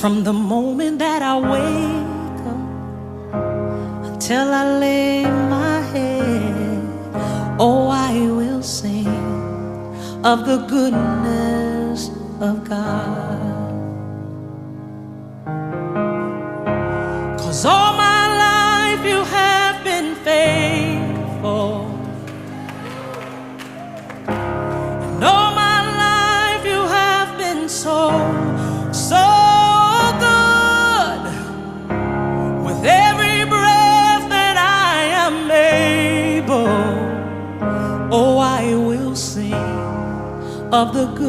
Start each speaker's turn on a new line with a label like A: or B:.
A: From the moment that I wake up until I lay my head, oh, I will sing of the goodness of God. 'Cause all my life you have been faithful, and all my life you have been so good. With every breath that I am able, oh, I will sing of the good